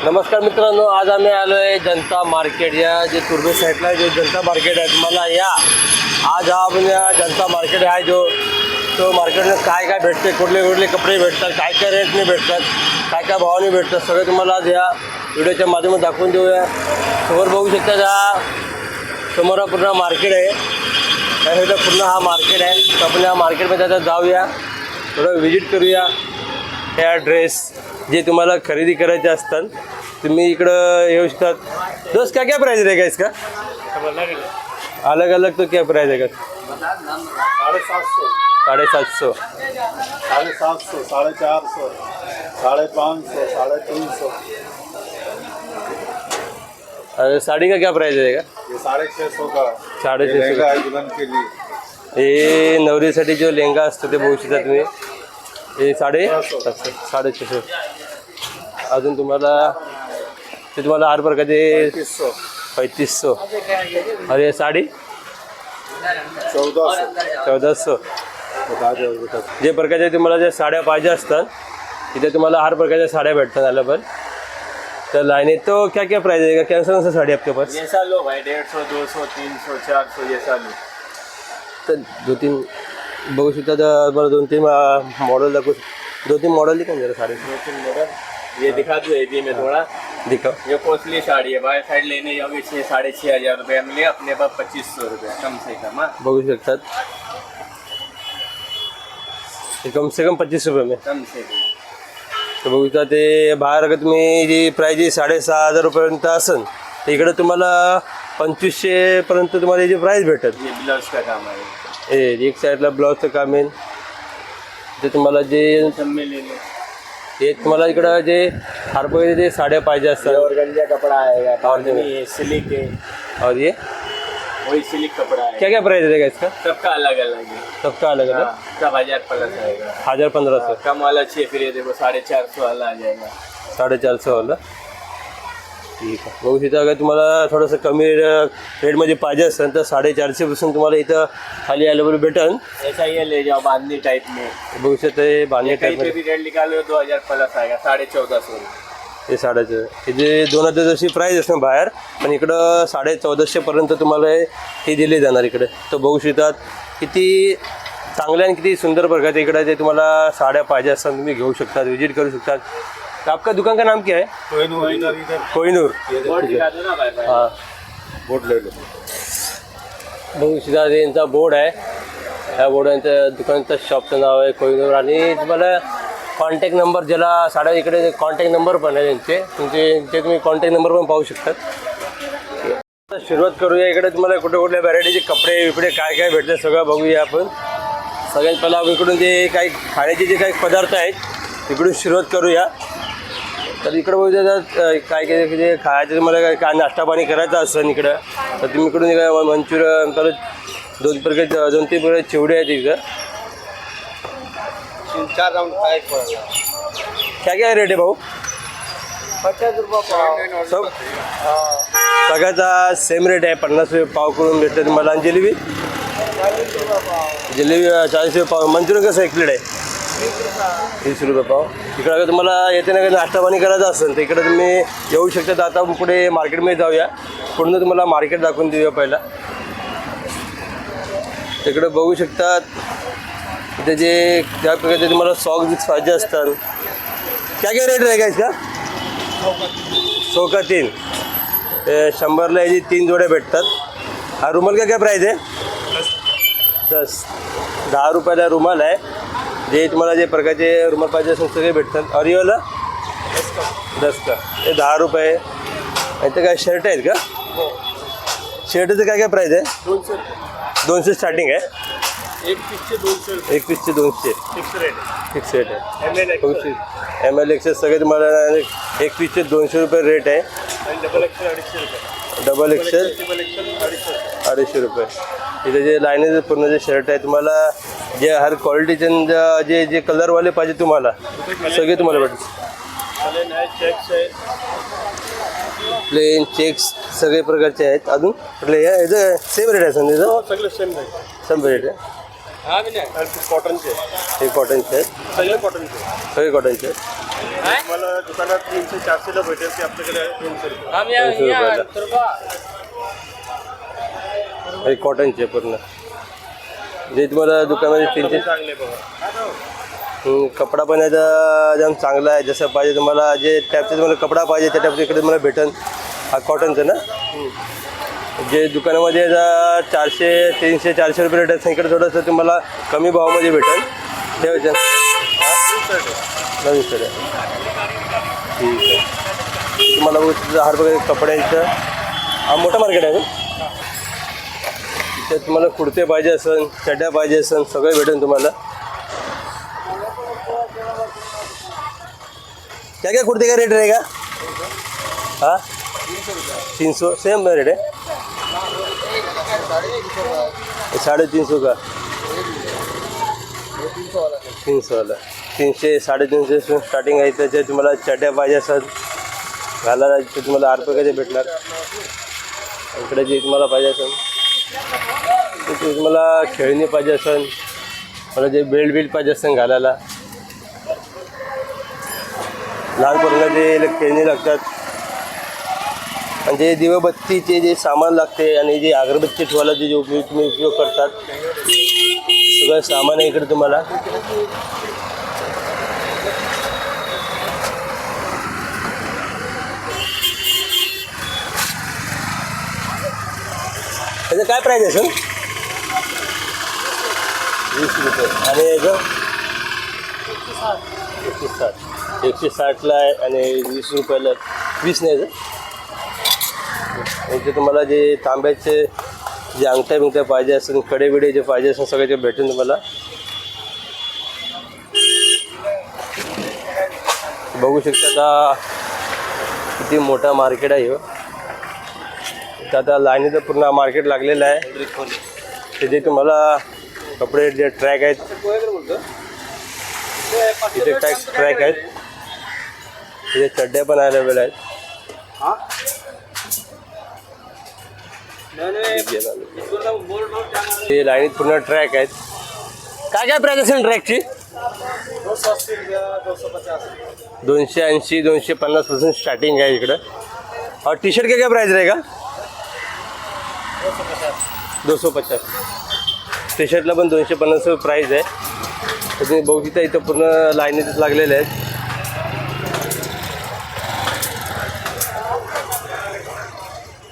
नमस्कार मित्रांनो, आज आम्ही आलो आहे जनता मार्केट या जे तुर्भे साईडला जो जनता मार्केट आहे तुम्हाला या आज हा आपण या जनता मार्केट आहे तो मार्केटमध्ये काय काय भेटते, कुठले कपडे भेटतात, काय काय रेटने भेटतात, काय भावाने भेटतात सगळं तुम्हाला आज या व्हिडिओच्या माध्यमातून दाखवून देऊया. समोर बघू शकता हा समोर हा पूर्ण मार्केट आहे. त्यासाठी पूर्ण हा मार्केट आहे. तर आपण या मार्केटमध्ये आता जाऊया, थोडं व्हिजिट करूया. ह्या ड्रेस जे तुम्हाला खरेदी करायचे असतात तुम्ही इकडं येऊ शकतात. दोस्त क्या प्राइस रहेगा इसका? अलग अलग तो क्या प्राइस है? 750, 750, 450, 550, 350. अरे साड़ी का क्या प्राइस रहेगा? ये 650 का 650 है दुल्हन के लिए. हे नवरीसाठी जो लेहंगा असतो ते बघू शकता तुम्ही. हे 650. अजून तुम्हाला ते तुम्हाला हर प्रकारचे 3500. अरे साडी 1400. जे प्रकारचे तुम्हाला ज्या साड्या पाहिजे असतात तिथे तुम्हाला हर प्रकारच्या साड्या भेटतात अवेलेबल. तर लाईन तो क्या क्या प्राइस है? कैसा सा साड़ी आपके पास? जैसा लो भाई 150, 200, 300, 400 जैसा लो. तर 2-3 बघू शकता. तर मला 2-3 मॉडल दाखवू. 2-3 मॉडल दिखा जरा साड़ी. 2-3 मॉडल ये दिखा दो. ये में थोड़ा दिखाओ. ये कॉस्टली साड़ी है. बाहर साइड लेने जाओगे 6,500 रुपये में ले. अपने पास 2500 रुपये कम से कम. हाँ बघू शकतात. हे कम से कम 25 रुपये में. कम से कम. तर बघू शकता ते बाहेर अगर तुम्ही जी प्राईज 6,500 रुपयापर्यंत असेल तर इकडे तुम्हाला 2500 पर्यंत तुम्हाला याची प्राईस भेटेल. ये ब्लाउज का काम है. एक साईडला ब्लाउजचं काम आहे. ते तुम्हाला जे सब में ले लो. हे तुम्हाला इकडं जे हर प्रकारचे जे साड्या पाहिजे असतात ऑर्गेन्जा कपड़ा आएगा. और ये सिल्क है. और ये वही सिल्क कपड़ा है. क्या क्या प्राइस रहेगा इसका? सबका अलग अलग है. सबका अलग अलग. सब 1000 प्लस आएगा. 1500. कम वाला चाहिए फिर ये देखो 450 वाला आ जाएगा. 450 वाला. ठीक आहे. बघू शकता. अगर तुम्हाला थोडंसं कमी रेटमध्ये पाहिजे असेल तर 450 पासून तुम्हाला इथं खाली अवेलेबल भेटेल. ऐसा ये ले जाओ बांधनी टाइप में. बघू शकता हे बांधणी कहीं पे टाईपमध्ये भी रेट निकालो 2000 प्लस आएगा. 1450 हे साड्याचं हे जे 2000 जशी प्राईस असणार बाहेर, पण इकडं 1450 पर्यंत तुम्हाला हे दिले जाणार इकडे. तर बघू शकतात किती चांगल्या आणि किती सुंदर प्रकारचे इकडे जे तुम्हाला साड्या पाहिजे असतात तुम्ही घेऊ शकतात, विजिट करू शकतात. तर आपका दुकान का नाम क्या है? कोहिनूर. हाँ बोर्ड ले लो. बघू शकता यांचा बोर्ड आहे. ह्या बोर्डांच्या दुकानाचं शॉपचं नाव आहे कोहिनूर. आणि तुम्हाला कॉन्टॅक्ट नंबर ज्याला साड्या इकडे कॉन्टॅक्ट नंबर पण आहे त्यांचे तुम्ही कॉन्टॅक्ट नंबर पण पाहू शकतात. सुरुवात करूया. इकडे तुम्हाला कुठल्या व्हरायटीचे कपडे विपडे काय काय भेटतात सगळं बघूया आपण. सगळ्यात पहिला इकडून जे काही खाण्याचे जे काही पदार्थ आहेत इकडून सुरुवात करूया. तर इकडं बघू काय काय जे खायचं तुम्हाला काय नाश्ता पाणी करायचा असेल इकडं तर तुम्ही इकडून मंचुरियन परत 2-3 प्रकारचे चिवडे आहेत इकडं. 3-4 राउंड खाएगा. क्या क्या रेट आहे भाऊ? 50 रुपये सब सगळ्याचा सेम रेट आहे. 50 रुपये पाव करून भेटते तुम्हाला. आणि जिलेबी 40 रुपये पाव. मंचुरियन कसं 1 प्लेट आहे? 30 रुपये पाव. इकडं अगर तुम्हाला येते ना नाश्ता पाणी करायचं असेल तर इकडे तुम्ही येऊ शकता. तर आता पुढे मार्केटमध्ये जाऊया. पूर्ण तुम्हाला मार्केट दाखवून देऊया पहिला. तिकडे बघू शकतात इथे जे त्या प्रकारचे तुम्हाला सॉक्स पाहिजे असतात. क्या क्या रेट रहेगा इसका? 100 का 3. 100ला याची 3 जोड्या भेटतात. हा रुमाल का क्या प्राईस आहे? 10 रुपयाला रुमाल आहे. जे तुम्हाला जे प्रकारचे रुमाल पाहिजे असेल सगळे भेटतात. और ये वाला 10 का. हे 10 रुपये. इथं काय शर्ट आहेत का? शर्टचं काय काय प्राईस आहे? 200 स्टार्टिंग आहे. एक पीसचे 200 फिक्स रेट आहे. ML एक्सेस सगळे तुम्हाला 1 पीसचे 200 रुपये रेट आहे. डबल एक्सेल 250 रुपये. इथे जे लाईनीचे पूर्ण जे शर्ट आहे तुम्हाला जे हर क्वालिटीचे जे कलरवाले पाहिजे तुम्हाला सगळे तुम्हाला भेटतील. प्लेन चेक्स सगळे प्रकारचे आहेत. अजून कुठले याचं सेम रेट आहे समजा? सगळे सेम रेट आहे. कॉटनचे. हे कॉटनचे आहेत. सगळे कॉटनचे आहेत. मला दुकानात 300-400 ला भेटेल ते आपल्याकडे आहे 200 रुपये. 200 रुपयाला. हे कॉटनचे पूर्ण जे तुम्हाला दुकानामध्ये 300. चांगले बघा. कपडा पण याचा जाम चांगला आहे. जसं पाहिजे तुम्हाला जे टाईपचा तुम्हाला कपडा पाहिजे त्या टाईपच्या इकडे तुम्हाला भेटेल. हा कॉटनचं ना. जे दुकानामध्ये याचा 300-400 रुपये रेट आहे इकडे थोडंसं तुम्हाला कमी भावामध्ये भेटेल. ठेवायचं नवीन सर ठीक आहे. तुम्हाला बघू हर बघा कपड्यांचं हा मोठा मार्केट आहे. त्यात तुम्हाला कुर्ते पाहिजे असेल, चड्ड्या पाहिजे असेल, सगळं भेटेल तुम्हाला. क्या क्या कुर्ते का रेट रहेगा? हाँ 300 सेम रेट है. 350 का 300 वाला 300 350 स्टार्टिंग आहे. त्याचे तुम्हाला चड्ड्या पाहिजे असेल घालायला ते तुम्हाला 8 रुपये भेटणार. इकडे जे तुम्हाला पाहिजे असेल ते तुम्हाला खेळणी पाहिजे असेल, मला जे बेल्ट पाहिजे असेल घालायला, लहान पोरांना जे खेळणी लागतात आणि जे दिवाबत्तीचे जे सामान लागते आणि जे अगरबत्ती ठेवायला जे तुम्ही उपयोग करतात सगळं सामान आहे इकडे तुम्हाला. त्याचं काय प्राईस आहे सर? 20 रुपये. आणि याचं 160ला आहे आणि 20 रुपयाला 20 नाही याचं. इथे तुम्हाला जे तांब्याचे जे अंगठ्या बिंगठ्या पाहिजे असेल, कडे बिडे जे पाहिजे असेल सगळे ते भेटेल तुम्हाला. बघू शकता आता किती मोठा मार्केट आहे हो. तर आता लाईनीचं पूर्ण मार्केट लागलेलं आहे. तिथे तुम्हाला कपडे जे ट्रॅक आहेत तिथे ट्रॅक आहेत. तिथे चड्ड्या पण अवेलेबल आहेत. ते लाईनीत पूर्ण ट्रॅक आहेत. काय काय प्राईस असेल ट्रॅकची? 280 250 स्टार्टिंग आहे इकडं. और टी शर्ट का क्या प्राइस रहेगा? 250. टी शर्टला पण 250 प्राईज आहे. तर तुम्ही बघू शकता इथं पूर्ण लाईनीतच लागलेले आहेत.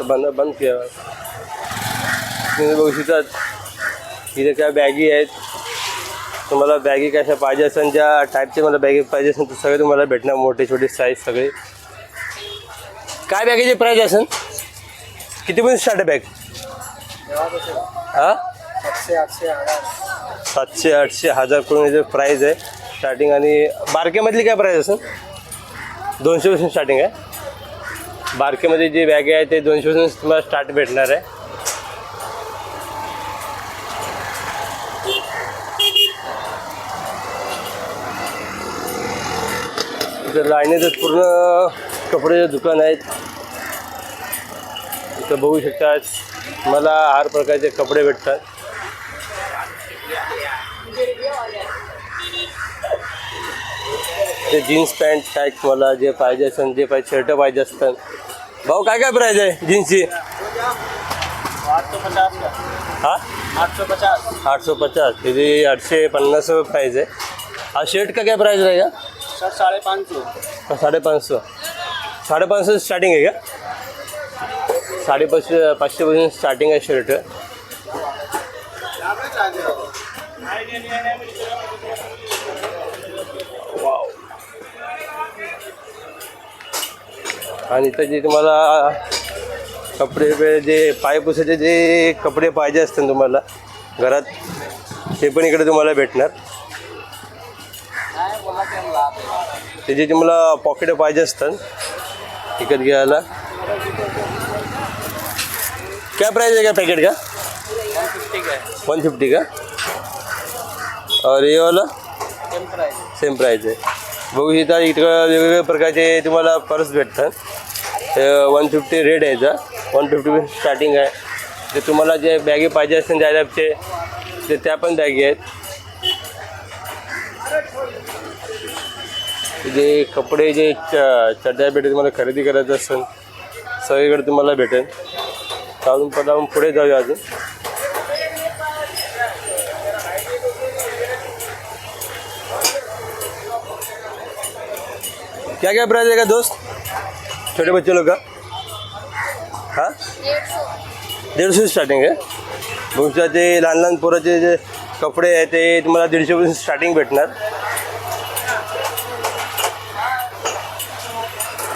बंद किया. तुम्ही बघू शकता इथे काय बॅगी आहेत. तुम्हाला बॅगी कशा पाहिजे असेल, ज्या टाईपचे मला बॅगी पाहिजे असेल तर सगळे तुम्हाला भेटणार. मोठे छोटे साईज सगळे. काय बॅगेची प्राईज असेल? कितीपर्यंत स्टार्ट आहे बॅग? हां 700-800 1000 करून याचं प्राईज आहे स्टार्टिंग. आणि बारकेमधली काय प्राईज असेल? 200 पासून स्टार्टिंग आहे. बारकेमध्ये जे बॅगे आहे ते 200 पासून तुम्हाला स्टार्ट भेटणार आहे. इथं लाईनीतच पूर्ण कपड्याचे दुकान आहेत. इथं बघू शकता मला हर प्रकारचे कपडे भेटतात. ते जीन्स पॅन्ट टाईप मला जे पाहिजे असेल, जे पाहिजे शर्ट पाहिजे असतात. भाऊ काय काय प्राईज आहे जीन्सची? 850 हाँ 850. तिथे 850 प्राईज आहे. हा शर्ट का क्या प्राईज रहेगा? 550. 550 स्टार्टिंग आहे का? 550 पासून स्टार्टिंग आहे शर्ट. वाव. आणि इथं जे तुम्हाला कपडे जे पाय पुसायचे जे कपडे पाहिजे असतात तुम्हाला घरात ते पण इकडे तुम्हाला भेटणार. ते जे तुम्हाला पॉकेट पाहिजे असतात विकत घ्यायला. क्या प्राइस है क्या पैकेट का? 150 का. और ये वाला सेम प्राइस आहे. बघू इथं इतकं वेगवेगळ्या प्रकारचे तुम्हाला पर्स भेटतात. 150 रेट आहे याचा. 150 स्टार्टिंग आहे. ते तुम्हाला जे बॅगे पाहिजे असतील त्या टाईपचे ते त्या पण बॅगे आहेत. जे कपडे जे चड्ड्या भेटेल तुम्हाला खरेदी करायचं असेल सगळीकडे तुम्हाला भेटेल. चालून पण आपण पुढे जाऊया अजून. क्या क्या प्राइस है का दोस्त छोटे बच्चे लोग का? हाँ 150 स्टार्टिंग आहे. भविष्यात ते लहान लहान पोराचे जे कपडे आहेत ते तुम्हाला 150 पासून स्टार्टिंग भेटणार.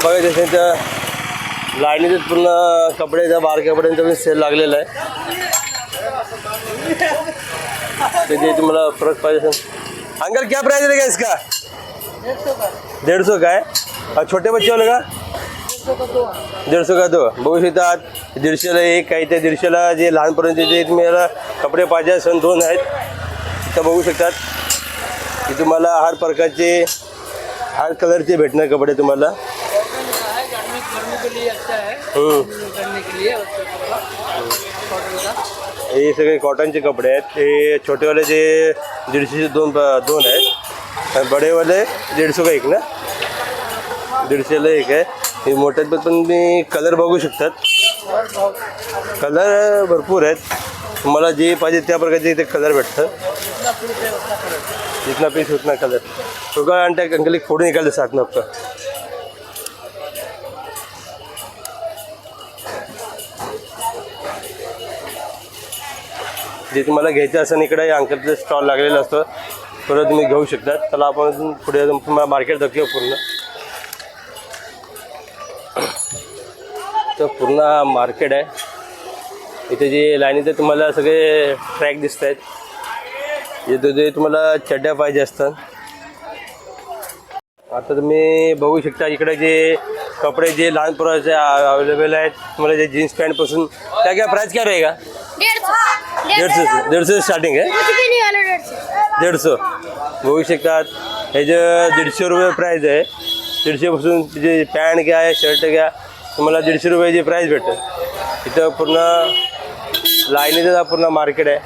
बघा त्याच्या लाईनीचे पूर्ण कपड्याचा बारक्या कपड्यांचा पण सेल लागलेला आहे. त्याचे तुम्हाला परत पाहिजे असेल. अंकल क्या प्राइस रहेगा इसका? 150 का है. और छोटे बच्चे वाले का 150 का दो. बघू शकतात 150ला एक आहे. त्या 150ला जे लहानपर्यंत जे तुम्हाला कपडे पाहिजे असेल 2 आहेत. इथं बघू शकतात की तुम्हाला हर प्रकारचे हर कलरचे भेटणार कपडे तुम्हाला. हे सगळे कॉटनचे कपडे आहेत. हे छोटेवाले जे 150चे दोन आहेत. बडेवाले 150 का एक ना 150ला एक आहे. हे मोठ्यात पण तुम्ही कलर बघू शकतात. कलर भरपूर आहेत. तुम्हाला जे पाहिजे त्या प्रकारचे इथे कलर भेटतात. जितना पीस उतना कलर. तो का अंटे अंकल एक फोटो निकाल दे साथ में आपका. जे तुम्हाला घ्यायचं असेल इकडे अंकलचं स्टॉल लागलेला असतो. परत तुम्ही घेऊ शकता. त्याला आपण पुढे तुम्हाला मार्केट दाखवूया पूर्ण. तर पूर्ण मार्केट आहे. इथे जे लाईनीचे तुम्हाला सगळे ट्रॅक दिसत आहेत. इथे जे तुम्हाला चड्ड्या पाहिजे असतात. आता तुम्ही बघू शकता इकडे जे कपडे जे लहान पोराचे अवेलेबल आहेत. तुम्हाला जे जीन्स पॅन्टपासून क्या क्या प्राइस क्या रहेगा? 150 स्टार्टिंग आहे. 150 बघू शकतात. हे जे 150 रुपये प्राईज आहे. 150पासून जे पॅन्ट घ्या शर्ट घ्या तुम्हाला 150 रुपयाची प्राईस भेटेल. इथं पूर्ण लाईनीचं पूर्ण मार्केट आहे.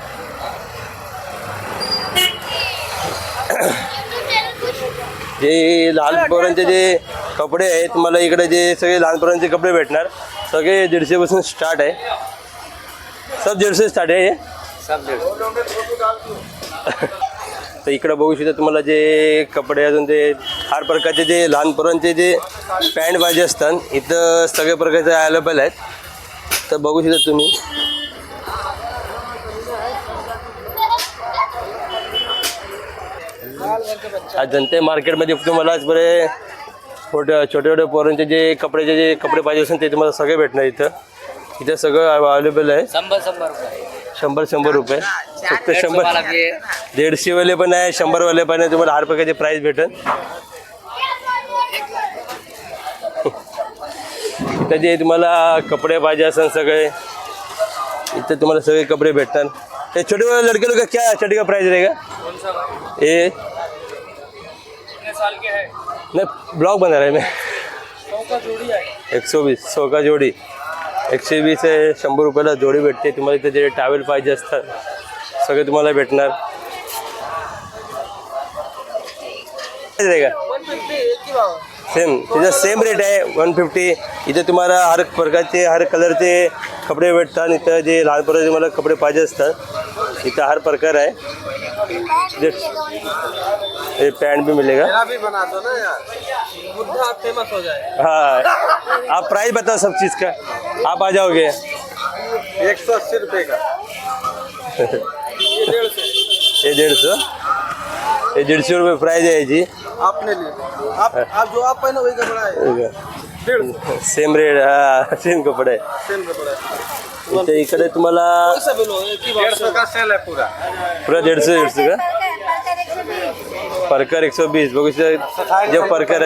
जे लहान पोरांचे जे कपडे आहेत तुम्हाला इकडे जे सगळे लहान पोरांचे कपडे भेटणार. सगळे 150पासून स्टार्ट आहे. सब 150 स्टार्ट आहे हे सब 150. तर इकडं बघू शकता तुम्हाला जे कपडे अजून ते हर प्रकारचे जे लहान पोरांचे जे पॅन्ट पाहिजे असतात इथं सगळे प्रकारचे अवेलेबल आहेत. तर बघू शकता तुम्ही. आज जनते मार्केटमध्ये तुम्हाला बरे छोटे छोटे पोरांचे जे कपडे पाहिजे असतील ते तुम्हाला सगळे भेटणार. इथं सगळं अवेलेबल आहे. 100 रुपये फक्त 100. 150 वाले पण आहे 100 वाले पण आहे. तुम्हाला हर प्रकारचे प्राईस भेटेल. इथं जे तुम्हाला कपडे पाहिजे असेल सगळे इथं तुम्हाला सगळे कपडे भेटतात. ते छोटे वाले लड़के लोग का क्या चड्डी का प्राइस रहेगा? ये साल के है नहीं ब्लॉग बना रहा है मैं. 120 100 का जोडी. 120 आहे. 100 रुपयाला जोडी भेटते. तुम्हाला इथे जे टॅवेल पाहिजे असतात सगळे तुम्हाला भेटणार. सेम तिचा सेम रेट आहे 150. इथे तुम्हाला हर प्रकारचे हर कलरचे कपडे भेटतात. इथं जे लहान पोरांचे मला कपडे पाहिजे असतात इथं हर प्रकार आहे. ये पैंट भी मिलेगा. मेरा भी बना दो ना यार. बुद्धा फेमस हो जाए. हाँ आप प्राइस बताओ सब चीज़ का. आप आ जाओगे. 180 रुपये का. ये 150. ये 150 रुपये प्राइस है जी. आपने लिए आप जो आप पहने वही कपड़ा है. 150 सेम रेट. हाँ सेम कपड़े. सेम कपड़ा है. इथे इकडे तुम्हाला 150 का सेल है पूरा. पूरा 150 का. परकर 120. बघू शकता जो परकर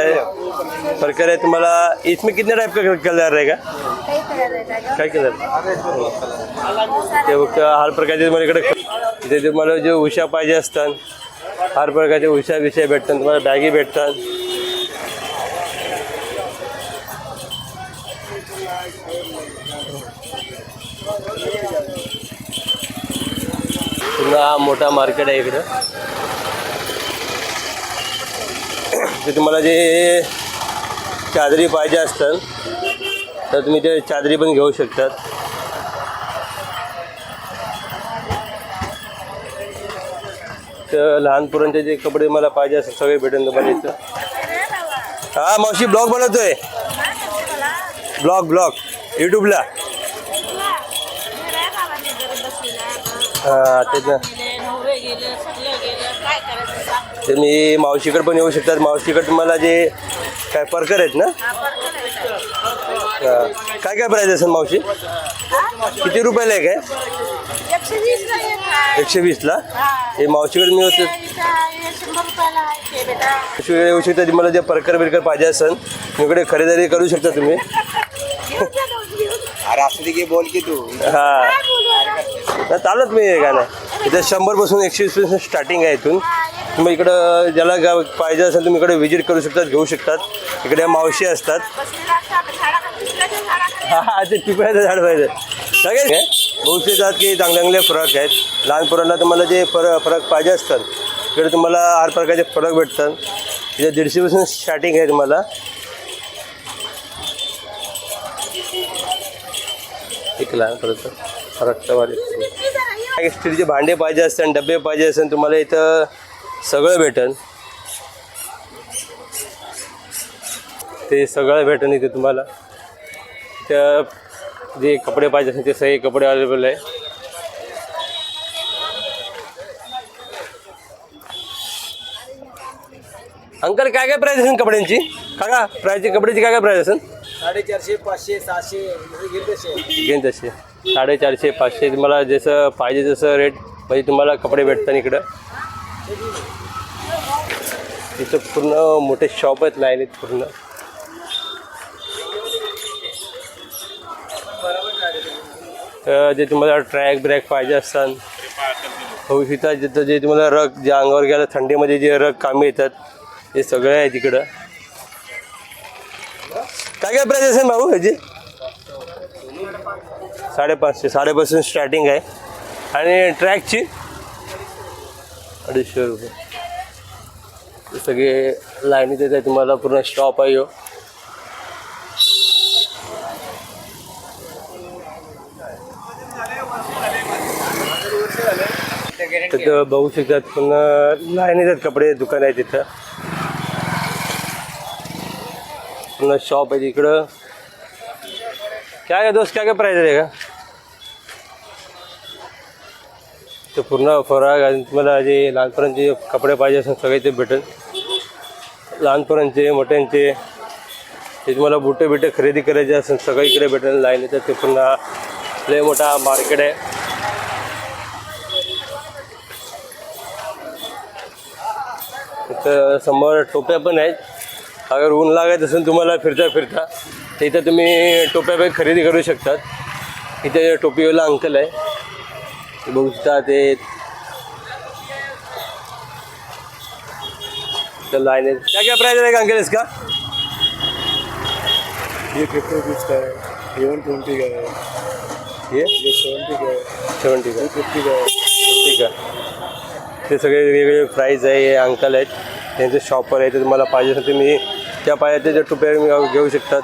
है तुम्हाला इसमें कितने टाइप का कलर रहेगा? काय कलर ते हर प्रकारचे तुम्हाला इकडे इथे तुम्हाला जे उषा पाहिजे असतात हर प्रकारचे उषा विषय भेटतात. तुम्हाला बॅगी भेटतात. पुन्हा मोठा मार्केट आहे इकडं. ते तुम्हाला जे चादरी पाहिजे असतात तर तुम्ही ते चादरी पण घेऊ शकतात. तर लहान पोरांचे जे कपडे मला पाहिजे असतात सगळे भेटेल तुम्हाला इथं. हा मावशी ब्लॉग बनवतोय, ब्लॉग यूट्यूबला. हां तेच ना. ते मी मावशीकडे पण येऊ शकतात. मावशीकडे तुम्हाला जे काय परकर आहेत ना. हां काय काय प्राईज असेल मावशी? किती रुपयाला आहे काय? 120ला. हे मावशीकडे मी होते येऊ शकता. तुम्हाला जे परकर बिरकर पाहिजे असेल इकडे खरेदी करू शकता तुम्ही. अरे असं की बोल की तू. हां चालत मी काय नाही. इथे 100पासून 120 स्टार्टिंग आहे. इथून तुम्ही इकडं ज्याला पाहिजे असेल तुम्ही इकडे व्हिजिट करू शकतात, घेऊ शकतात. इकडे मावशी असतात. हा ते पिपळ्याचं झाड पाहिजे सगळे बघू शकतात की चांगले चांगले फरक आहेत. लहान पोरांना तुम्हाला जे फरक पाहिजे असतात इकडे तुम्हाला हर प्रकारचे फरक भेटतात. इथे 150पासून स्टार्टिंग आहे तुम्हाला. एक लहान फरक स्टीलचे भांडे पाहिजे असतात, डबे पाहिजे असेल तुम्हाला इथं सगळं भेटेल. ते सगळं भेटेल इथे तुम्हाला. त्या जे कपडे पाहिजे असेल ते सगळे कपडे अवेलेबल आहे. अंकल काय काय प्राईस असेल कपड्यांची? काका प्राईजची कपड्याची काय काय प्राईस असेल? 450, 500, 700 घेईन तसे 450, 500 तुम्हाला जसं पाहिजे तसं रेट म्हणजे तुम्हाला कपडे भेटतात इकडं. इथं पूर्ण मोठे शॉप आहेत, लाईन आहेत पूर्ण. तर जे तुम्हाला ट्रॅक ब्रॅक पाहिजे असतात होऊ शकतात. जिथं जे तुम्हाला रग जे अंगावर घ्यायला थंडीमध्ये जे रग कामी येतात हे सगळे आहे तिकडं. काय काय प्राईस असेल भाऊ ह्याची? 550 स्टार्टिंग आहे. आणि ट्रॅकची 250 रुपये. हे सगळे लाईनीत येत आहे तुम्हाला. पूर्ण स्टॉप आहे. तिथं बघू शकतात पुन्हा लाईन येतात कपडे दुकान आहे तिथं. पुन्हा शॉप आहे तिकडं. काय दोस्त काय प्राईज आहे का? ते पूर्ण फराग आणि तुम्हाला जे लहानपणाचे कपडे पाहिजे असतात सगळे ते भेटेल. लहानपणाचे मोठ्यांचे ते तुम्हाला बुटे बिटे खरेदी करायचे असेल सगळं इकडे भेटेल. लाईन येतात. ते पुन्हा लय मोठा मार्केट आहे. इथं समोर टोप्या पण आहेत. अगर ऊन लागायचं असेल तुम्हाला फिरता तर इथं तुम्ही टोप्या पण खरेदी करू शकतात. इथे टोपीवाला अंकल आहे ते बघू शकता. ते लाईन आहे. क्या प्राइस आहे अंकल इसका? ये 50 रुपीज़ का है, ये 120 का है, ये 70 का है, 70 का, 50 का है. 50 का. ते सगळे वेगवेगळे प्राईज आहे. हे अंकल आहेत त्यांचे शॉपर आहे. ते तुम्हाला पाहिजे असेल तुम्ही त्या पाहिजे त्याच्या टोप्या घेऊ शकतात.